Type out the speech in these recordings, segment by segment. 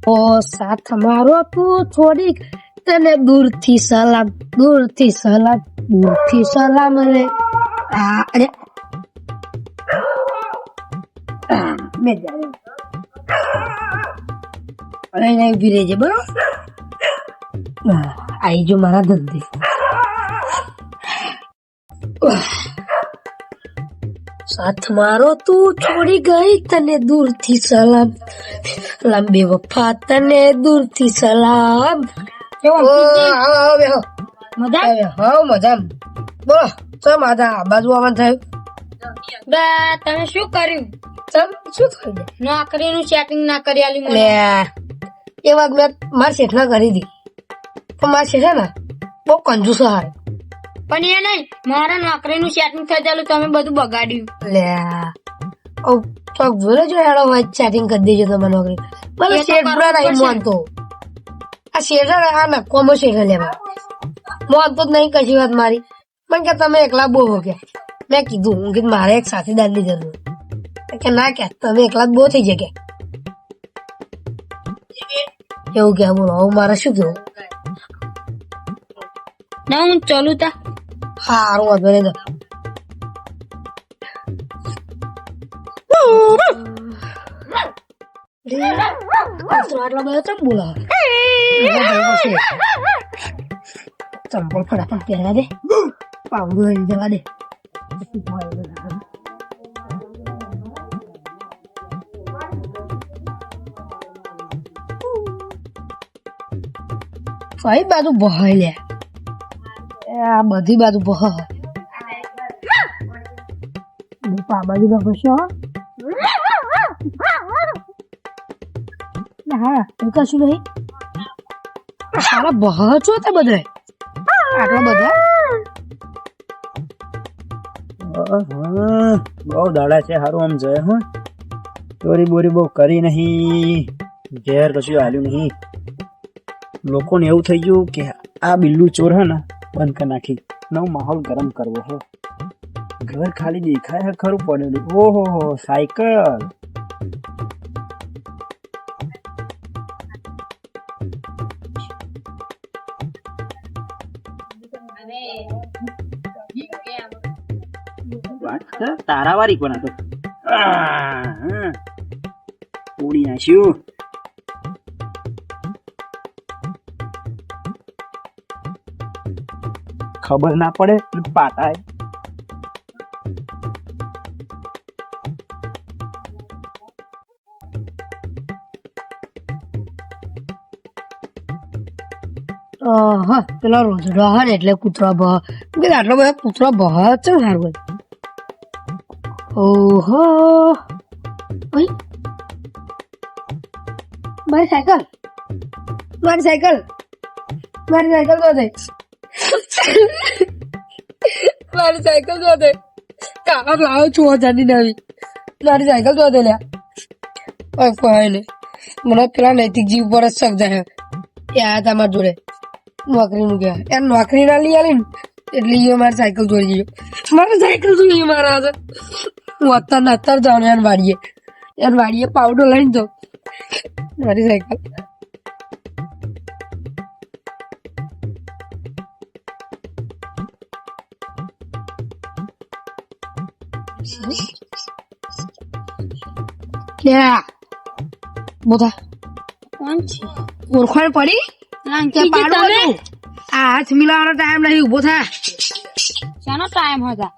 ઓ સાથ મારો તું છોડી તને દૂરથી સલામ રે અરે મેં અરે નહીં ઉભી રહેજે બરોબર આવી જો મારા ધંધે સાથ મારો તું છોડી ગઈ તને દૂરથી સલામ લાંબી વફા તને દૂરથી સલામ મજા બોલો ચમ માધા બાજુ આવવાનું થયું તમે શું કર્યું? શું થયું નોકરીનું સેટિંગ ના કરી આલી મને. લે એ વાત મેં મારા શેઠ ના કરી દી પણ મારા શેઠ ને બહુ કંજૂસ હાર પણ એ નહીં, મારા નોકરીનું સેટિંગ થઈ ચાલુ તમે બધું બગાડ્યું. લે ચોક જોડે જો હેડો હોય સેટિંગ કરી દેજો તમે નોકરી ભલે શેઠ પૂરા નહીં માનતો આ શેઠ આ નકોમો શેઠ લેવા માનતો જ નહીં કશી વાત મારી પણ કે તમે એકલા બહુ હો કે મેં કીધું હું કીધું મારે એક સાથીદાર ની જરૂર કે ના કે તમે એકલા બહુ થઈ જાય કે એવું કે બોલો હવે મારે શું કેવું ના હું ચાલુ તા સારું વાંધો નહીં આટલા બધા ચમ બોલાવે ચંપલ ફટાફટ પહેરા દે પાવડું લઈને જવા દે કઈ બાજુ બહાય લે આ બધી બાજુ બહ આ બાજુ બસો હા એવું કશું નહીં સારા બહ છો તે બધા આટલા બધા બહુ દાડા છે સારું આમ જાય હું ચોરી બોરી બહુ કરી નહીં ઘેર કશું હાલ્યું નહીં લોકોને એવું થઈ ગયું કે આ બિલ્લુ ચોર હે ને બંધ કરી નાખી નવો માહોલ ગરમ કરવો હો ઘર ખાલી દેખાય હે ખરું પડેલું ઓહો સાયકલ તારા વારી કોના તો તોડી નાખ્યું ખબર ના પડે પાટાય હા પેલા રોજડા હા ને એટલે કૂતરા બહ આટલા બધા કૂતરા બહ ચમ સારું ઓહો મારી સાયકલ તો દે મારી સાયકલ તો દે કાકા લાવો છું હજારની નવી મારી સાયકલ તો દે લ્યા કોઈ નહીં મને પેલા નૈતિક જીવ પર જ શક જાય એ આ તમારા જોડે નોકરીનું કહેવાય યાર નોકરી ના લઈ આલી ને એટલે એ મારી સાયકલ ચોરી ગયો મારી સાયકલ જોઈએ મારા હાથે હું અત્યારે જાઉં યાર વાડીએ પાવડર લઈને જાઉં મારી સાયકલ બોધા કોણ છે? ઓળખાણ પડી હાથ મિલાવાનો ટાઈમ નહીં ઉભો થા શાનો ટાઈમ હતા?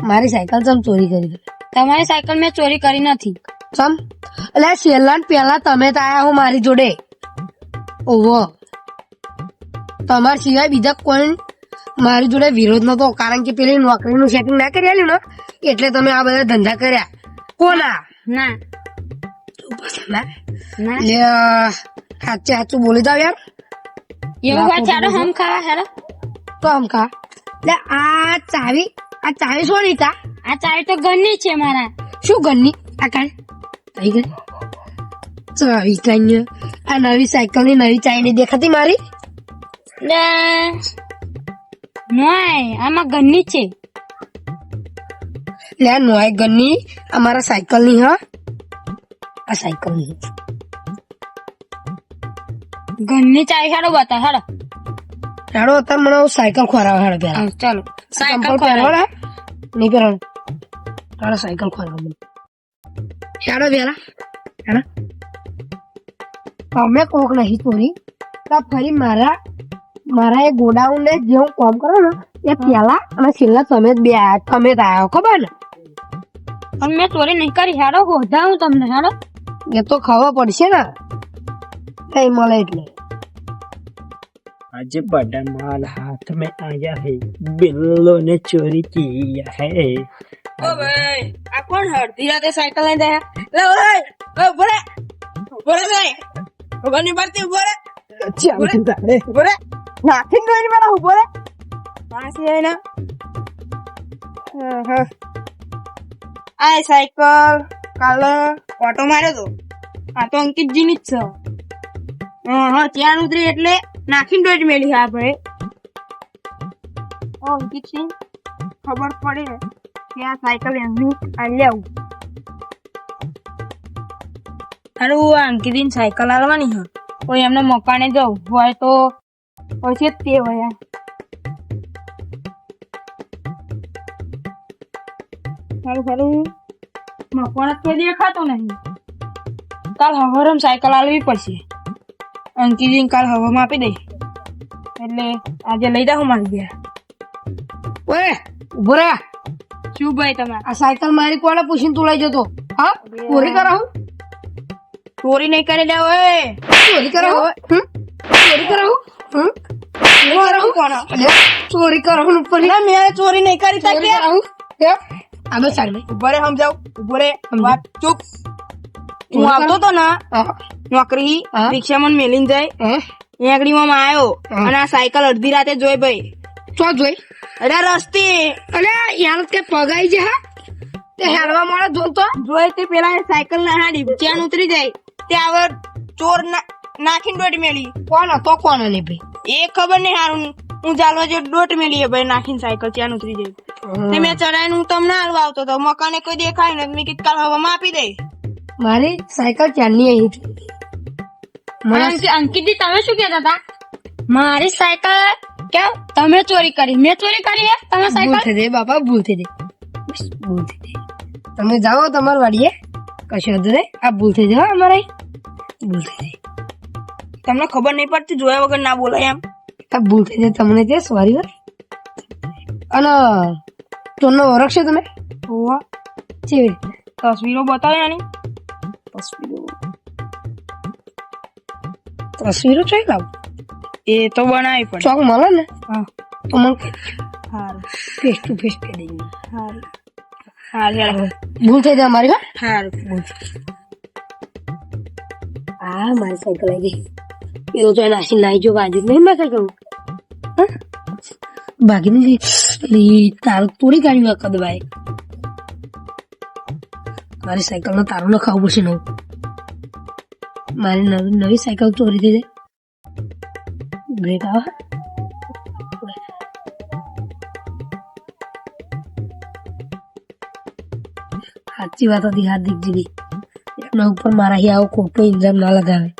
મારી સાયકલ ચમ ચોરી કરી તમારી સાયકલ મેં ચોરી કરી નથી. ચમ એટલે છેલ્લા પેલા તમે તો આયા હો મારી જોડે ઓહો તમારા સિવાય બીજા કોઈ મારી જોડે વિરોધ નતો કારણ કે પેલી નોકરીનું સેટિંગ ના કરી આલ્યું ને એટલે તમે આ બધા ધંધા કર્યા કોના ના લે સાચું બોલી જાવ યાર એવું હોય ચાલો હમ ખાવા હેલો તો આમ ખા લે આ ચાવી શું નીતા આ ચાવી તો ઘરની છે મારા. શું ઘરની આ કાંઈ થઈ ગઈ ચાવી કાંઈ આ નવી સાયકલ ની નવી ચાવી નહીં દેખાતી મારી નોય આમાં ઘરની છે લે નોય ઘરની અમારા સાયકલ ની હા આ સાયકલ ની ઘરની ચાવી હાડો બતા હાડો હેડો અત્યારે મને સાયકલ ખોરાવે હેડો પેલા ચાલો સાયકલ ચંપલ પહેરવા નહીં પહેરવાનું હેડો સાયકલ ખોરાવે મને હેડો પેલા હેડો તમે કોક નહીં ચોરી તો ફરી મારા એ ગોડાઉન ને જે હું કામ કરો ને એ પેલા અને છેલ્લા તમે જ બે આયા તમે જ આયા ખબર ને પણ મેં ચોરી નહીં કરી હેડો ગોધા હું તમને હેડો એ તો ખબર પડશે ને કઈ મળે એટલે आज बड़ा माल हाथ में आया है बिल्लो ने चोरी किया है ઓ ભાઈ આ કોણ હળદી રાતે સાયકલ લઈને જાય લે ઓય બોલે બોલે ભાઈ ભગવાનની બરતી બોલે બોલે નાખી દો એની મારા બોલે પાછી આય ના આ સાયકલ કાલ ઓટો માર્યો તો આ તો અંકિતજી ની જ છે હા ત્યાં ઉતરી એટલે નાખીને ડોજ મેલી હા ભાઈ ઓ અંકિતજી ખબર પડે કે આ સાયકલ એમની આ લેવું હારું આ અંકિતની સાયકલ આવવાની હા કોઈ એમને મકાને જવું હોય તો પછી તે હોય સારું સારું મકાન જ કોઈ દેખાતો નહીં કાલ હવારમાં સાયકલ આલવી પડશે અંકિતજી કાલ હવામાં આપી દઈ એટલે આજે લઈ જાઉં મારી ઘેર ઓય ઉભો રે શું ભાઈ તમે આ સાયકલ મારી કોને પૂછીને તું લઈ જતો હા ચોરી કરાવું ચોરી નહીં કરી લે ઓય ચોરી કરાવું ચોરી કરાવું ચોરી કરાવું કોણ ચોરી કરાવું ઉપર ના મેં ચોરી નહીં કરી તા કે આગળ ચાલ ભાઈ ઉભો રે સમજાવ ઉભો રે વાત ચૂપ હું આવતો તો ને નોકરી હા. રિક્ષામાં મેલીને જાય અહીંયા આગળ માં આવ્યો અને આ સાયકલ અડધી રાતે જોઈ ભાઈ ચો જોઈ અરે રસ્તી અરે યાર કે પગાઈ છે હા તે હેરવા મળે જોતો જોઈ તે પેલા સાયકલ ના હાડી ચેન ઉતરી જાય તે આવે ચોર નાખીને દોટ મેલી કોણ હતો કોણ નહીં ભાઈ એ ખબર નહીં હારું હું ચાલવા જે દોટ મેલી ભાઈ નાખીને સાયકલ ચેન ઉતરી જાય તે મેં ચડાઈને હું તમને હાલવા આવતો હતો મકાને કોઈ દેખાય ને મેં કીધું કાલ હવામાં આપી દે મારી સાયકલ ચાલની અહીં અંકિતજી તમે શું કહેતા હતા મારી સાયકલ કેમ તમે ચોરી કરી મેં ચોરી કરી તમે ભૂલ સાયકલ થઈ જાય બાપા ભૂલ થઈ જાય ભૂલ થઈ જાય તમે જાઓ તમારી વાડીએ કશું હતું નહીં આ ભૂલ થઈ જાય અમારે ભૂલ થઈ જાય તમને ખબર નહીં પડતી જોયા વગર ના બોલાય એમ આ ભૂલ થઈ જાય તમને તે સોરી હોય અને ચોરનો ઓળખ છે તમે હોવા કેવી રીતે તસવીરો બતાવે આની તસવીરો ચોઈ લાવ એ તો બનાવી પડે ચોક મળે ને હા તો મને સારું ફેસ ટુ ફેસ કહી દઈએ સારું સારું ભૂલ થઈ જાય અમારી હા સારું ભૂલ આ મારી સાયકલ આવી ગઈ પેલો તો નાસી નાઈ જો બાજુ નહીં મેં કઈ કહું બાકી નથી તારું તોડી કાઢ્યું વખત ભાઈ મારી સાયકલ નો તારું ન ખાવું પડશે નવું મારી નવી સાયકલ ચોરી થઈ જાય બ્રેક આવે સાચી વાત હતી હાર્દિકજીની એમના ઉપર મારા આવો ખોટો ઇલ્ઝામ ના લગાવે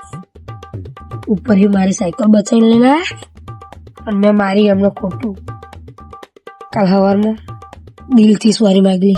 ઉપરથી મારી સાયકલ બચાવીને લઈને આવ્યા અને મેં મારી એમને ખોટું કાલ સવારમાં દિલથી સોરી માગી